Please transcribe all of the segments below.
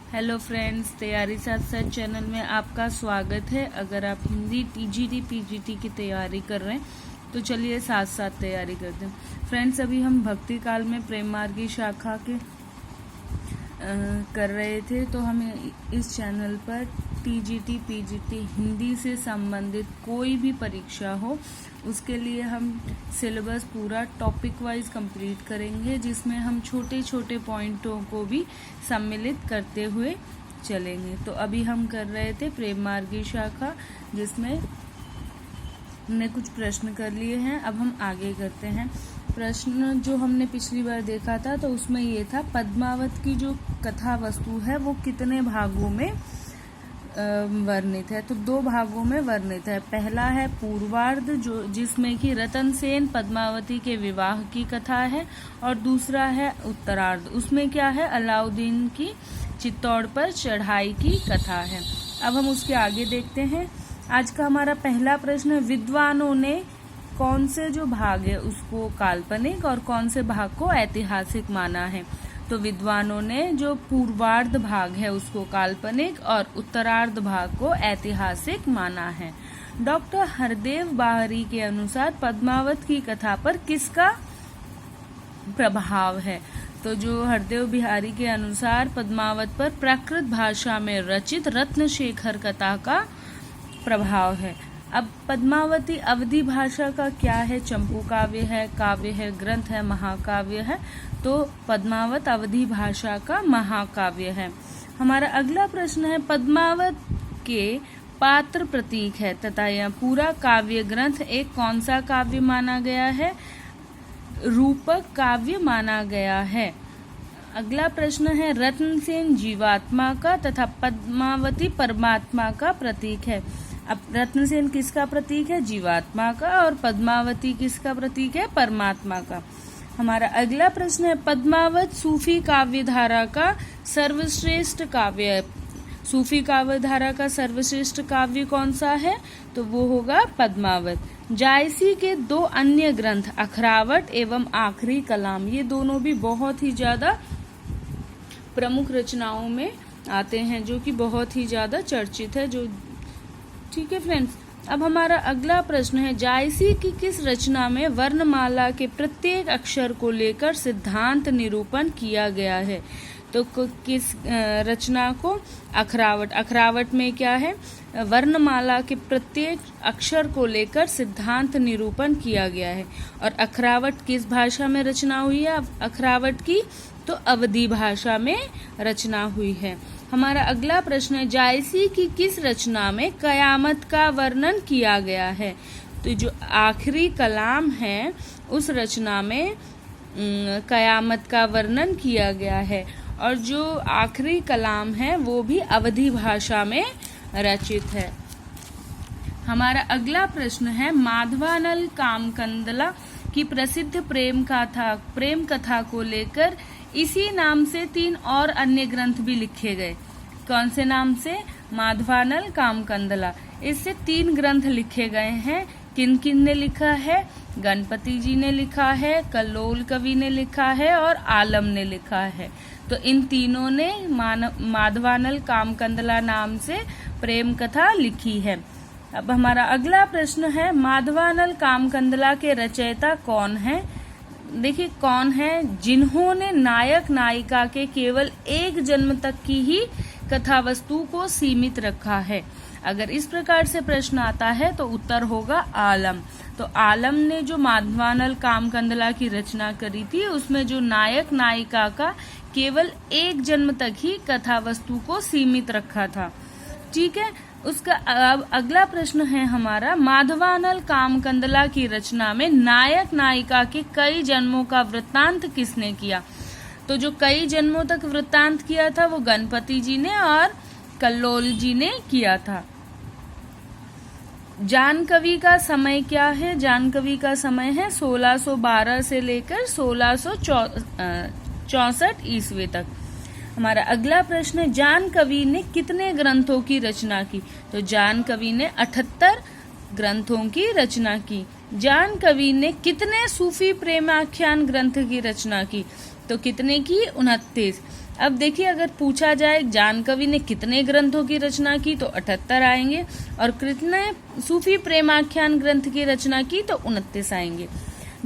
Hello friends, तैयारी साथ साथ चैनल में आपका स्वागत है। अगर आप हिंदी टीजीटी पीजीटी की तैयारी कर रहे हैं तो चलिए साथ साथ तैयारी करते हैं। फ्रेंड्स, अभी हम भक्ति काल में प्रेम मार्गी शाखा के कर रहे थे, तो हमें इस चैनल पर टीजीटी पीजीटी हिंदी से संबंधित कोई भी परीक्षा हो उसके लिए हम सिलेबस पूरा टॉपिक वाइज कंप्लीट करेंगे, जिसमें हम छोटे छोटे पॉइंटों को भी सम्मिलित करते हुए चलेंगे। तो अभी हम कर रहे थे प्रेम मार्गी शाखा, जिसमें हमने कुछ प्रश्न कर लिए हैं। अब हम आगे करते हैं। प्रश्न जो हमने पिछली बार देखा था तो उसमें ये था, पद्मावत की जो कथा वस्तु है वो कितने भागों में वर्णित है। तो 2 भागों में वर्णित है। पहला है पूर्वार्ध, जो जिसमें कि रतन सेन पद्मावती के विवाह की कथा है, और दूसरा है उत्तरार्ध, उसमें क्या है, अलाउद्दीन की चित्तौड़ पर चढ़ाई की कथा है। अब हम उसके आगे देखते हैं। आज का हमारा पहला प्रश्न है, विद्वानों ने कौन से जो भाग है उसको काल्पनिक और कौन से भाग को ऐतिहासिक माना है। तो विद्वानों ने जो पूर्वार्ध भाग है उसको काल्पनिक और उत्तरार्ध भाग को ऐतिहासिक माना है। डॉक्टर हरदेव बाहरी के अनुसार पद्मावत की कथा पर किसका प्रभाव है। तो जो हरदेव बिहारी के अनुसार पद्मावत पर प्राकृत भाषा में रचित रत्नशेखर कथा का प्रभाव है। अब पद्मावती अवधी भाषा का क्या है, चंपू काव्य है, ग्रंथ है, महाकाव्य है। तो पद्मावत अवधी भाषा का महाकाव्य है। हमारा अगला प्रश्न है, पद्मावत के पात्र प्रतीक है तथा यह पूरा काव्य ग्रंथ एक कौन सा काव्य माना गया है, रूपक काव्य माना गया है। अगला प्रश्न है, रत्नसेन जीवात्मा का तथा पद्मावती परमात्मा का प्रतीक है। अब रत्नसेन किसका प्रतीक है, जीवात्मा का, और पद्मावती किसका प्रतीक है, परमात्मा का। हमारा अगला प्रश्न है, पद्मावत सूफी काव्य धारा का सर्वश्रेष्ठ काव्य है। सूफी काव्य धारा का सर्वश्रेष्ठ काव्य कौन सा है, तो वो होगा पद्मावत। जायसी के 2 अन्य ग्रंथ अखरावट एवं आखिरी कलाम, ये दोनों भी बहुत ही ज्यादा प्रमुख रचनाओं में आते हैं, जो कि बहुत ही ज्यादा चर्चित है। जो ठीक है फ्रेंड्स, अब हमारा अगला प्रश्न है, जायसी की किस रचना में वर्णमाला के प्रत्येक अक्षर को लेकर सिद्धांत निरूपण किया गया है। तो किस रचना को, अखरावट में क्या है, वर्णमाला के प्रत्येक अक्षर को लेकर सिद्धांत निरूपण किया गया है। और अखरावट किस भाषा में रचना हुई है, अखरावट की तो अवधी भाषा में रचना हुई है। हमारा अगला प्रश्न है, जायसी की किस रचना में कयामत का वर्णन किया गया है। तो जो आखिरी कलाम है उस रचना में कयामत का वर्णन किया गया है, और जो आखिरी कलाम है वो भी अवधी भाषा में रचित है। हमारा अगला प्रश्न है, माधवानल कामकंदला की प्रसिद्ध प्रेम कथा को लेकर इसी नाम से 3 और अन्य ग्रंथ भी लिखे गए। कौन से नाम से, माधवानल कामकंदला। इससे 3 ग्रंथ लिखे गए हैं। किन किन ने लिखा है, गणपति जी ने लिखा है, कल्लोल कवि ने लिखा है, और आलम ने लिखा है। तो इन तीनों ने माधवानल कामकंदला नाम से प्रेम कथा लिखी है। अब हमारा अगला प्रश्न है, माधवानल कामकंदला के रचयिता कौन है। देखिए कौन है, जिन्होंने नायक नायिका के केवल एक जन्म तक की ही कथा वस्तु को सीमित रखा है। अगर इस प्रकार से प्रश्न आता है तो उत्तर होगा आलम। तो आलम ने जो माधवानल कामकंदला की रचना करी थी, उसमें जो नायक नायिका का केवल एक जन्म तक ही कथा वस्तु को सीमित रखा था। ठीक है, उसका अब अगला प्रश्न है हमारा, माधवानल कामकंदला की रचना में नायक नायिका के कई जन्मों का वृत्तांत किसने किया। तो जो कई जन्मों तक वृत्तांत किया था वो गणपति जी ने और कल्लोल जी ने किया था। जानकवि का समय क्या है, जानकवि का समय है 1612 से लेकर 1664 ईस्वी तक। हमारा अगला प्रश्न है, जानकवि ने कितने ग्रंथों की रचना की। तो जानकवि ने 78 ग्रंथों की रचना की। जानकवि ने कितने सूफी प्रेमाख्यान ग्रंथ की रचना की। तो कितने की, 29। अब देखिए, अगर पूछा जाए जाह्नवी ने कितने ग्रंथों की रचना की तो 78 आएंगे, और कितने सूफी प्रेमाख्यान ग्रंथ की रचना की तो 29 आएंगे।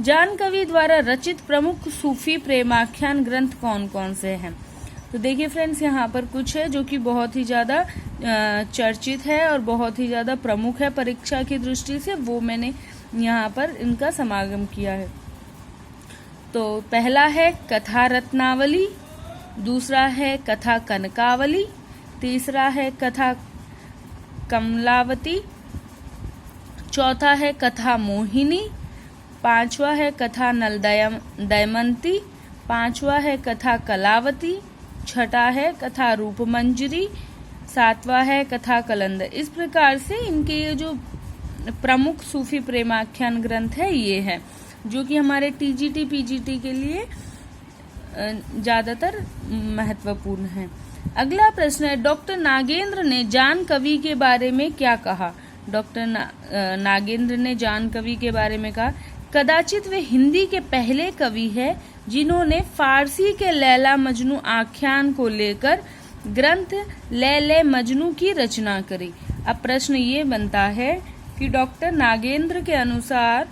जाह्नवी द्वारा रचित प्रमुख सूफी प्रेमाख्यान ग्रंथ कौन कौन से हैं? तो देखिए फ्रेंड्स, यहाँ पर कुछ है जो कि बहुत ही ज़्यादा चर्चित है और बहुत ही ज़्यादा प्रमुख है परीक्षा की दृष्टि से, वो मैंने यहाँ पर इनका समागम किया है। तो पहला है कथा रत्नावली, दूसरा है कथा कनकावली, तीसरा है कथा कमलावती, चौथा है कथा मोहिनी, पांचवा है कथा नल दमयंती, पांचवा है कथा कलावती, छठा है कथा रूपमंजरी, सातवां है कथा कलंदर। इस प्रकार से इनके ये जो प्रमुख सूफी प्रेमाख्यान ग्रंथ है ये है, जो कि हमारे टीजीटी पीजीटी के लिए ज्यादातर महत्वपूर्ण है। अगला प्रश्न है, डॉक्टर नागेंद्र ने जाह्नवी के बारे में क्या कहा? डॉक्टर नागेंद्र ने जाह्नवी के बारे में कहा, कदाचित वे हिंदी के पहले कवि है जिन्होंने फारसी के लैला मजनू आख्यान को लेकर ग्रंथ लैले मजनू की रचना करी। अब प्रश्न ये बनता है कि डॉक्टर नागेंद्र के अनुसार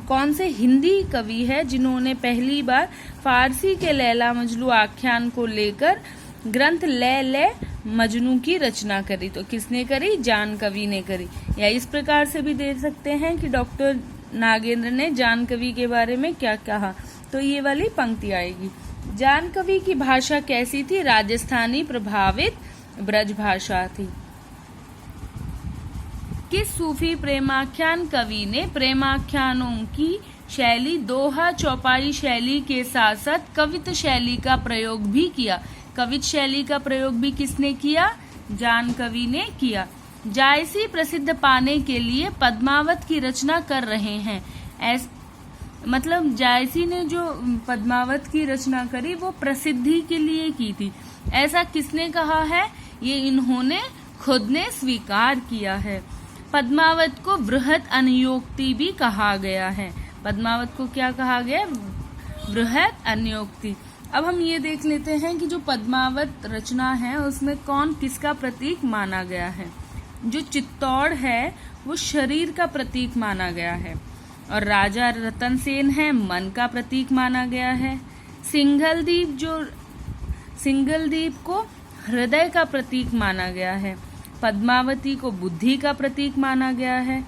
कौन से हिंदी कवि है जिन्होंने पहली बार फारसी के लैला मजनू आख्यान को लेकर ग्रंथ लैले मजनू की रचना करी? तो किसने करी? जाह्नवी ने करी। या इस प्रकार से भी देख सकते हैं कि डॉक्टर नागेंद्र ने जाह्नवी के बारे में क्या कहा, तो ये वाली पंक्ति आएगी। जाह्नवी की भाषा कैसी थी? राजस्थानी प्रभावित ब्रज भाषा थी। किस सूफी प्रेमाख्यान कवि ने प्रेमाख्यानों की शैली दोहा चौपाई शैली के साथ साथ कवित शैली का प्रयोग भी किया? कवित शैली का प्रयोग भी किसने किया? जाह्नवी ने किया। जायसी प्रसिद्ध पाने के लिए पद्मावत की रचना कर रहे हैं। मतलब जायसी ने जो पद्मावत की रचना करी वो प्रसिद्धि के लिए की थी, ऐसा किसने कहा है? ये इन्होंने खुद ने स्वीकार किया है। पद्मावत को बृहत अन्योक्ति भी कहा गया है। पद्मावत को क्या कहा गया? बृहत अन्योक्ति। अब हम ये देख लेते हैं कि जो पद्मावत रचना है उसमें कौन किसका प्रतीक माना गया है। जो चित्तौड़ है वो शरीर का प्रतीक माना गया है, और राजा रतन सेन है मन का प्रतीक माना गया है। सिंगलदीप को हृदय का प्रतीक माना गया है। पद्मावती को बुद्धि का प्रतीक माना गया है।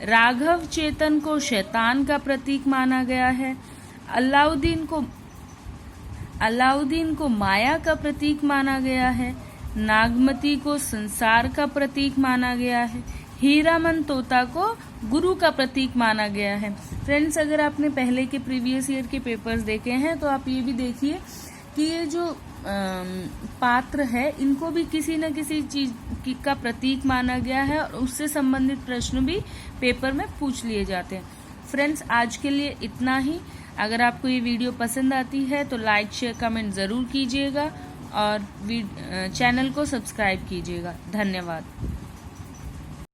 राघव चेतन को शैतान का प्रतीक माना गया है। अलाउद्दीन को माया का प्रतीक माना गया है। नागमती को संसार का प्रतीक माना गया है। हीरामन तोता को गुरु का प्रतीक माना गया है। फ्रेंड्स, अगर आपने पहले के प्रीवियस ईयर के पेपर्स देखे हैं तो आप ये भी देखिए कि ये जो पात्र है इनको भी किसी न किसी चीज का प्रतीक माना गया है, और उससे संबंधित प्रश्न भी पेपर में पूछ लिए जाते हैं। फ्रेंड्स, आज के लिए इतना ही। अगर आपको ये वीडियो पसंद आती है तो लाइक शेयर कमेंट ज़रूर कीजिएगा और चैनल को सब्सक्राइब कीजिएगा। धन्यवाद।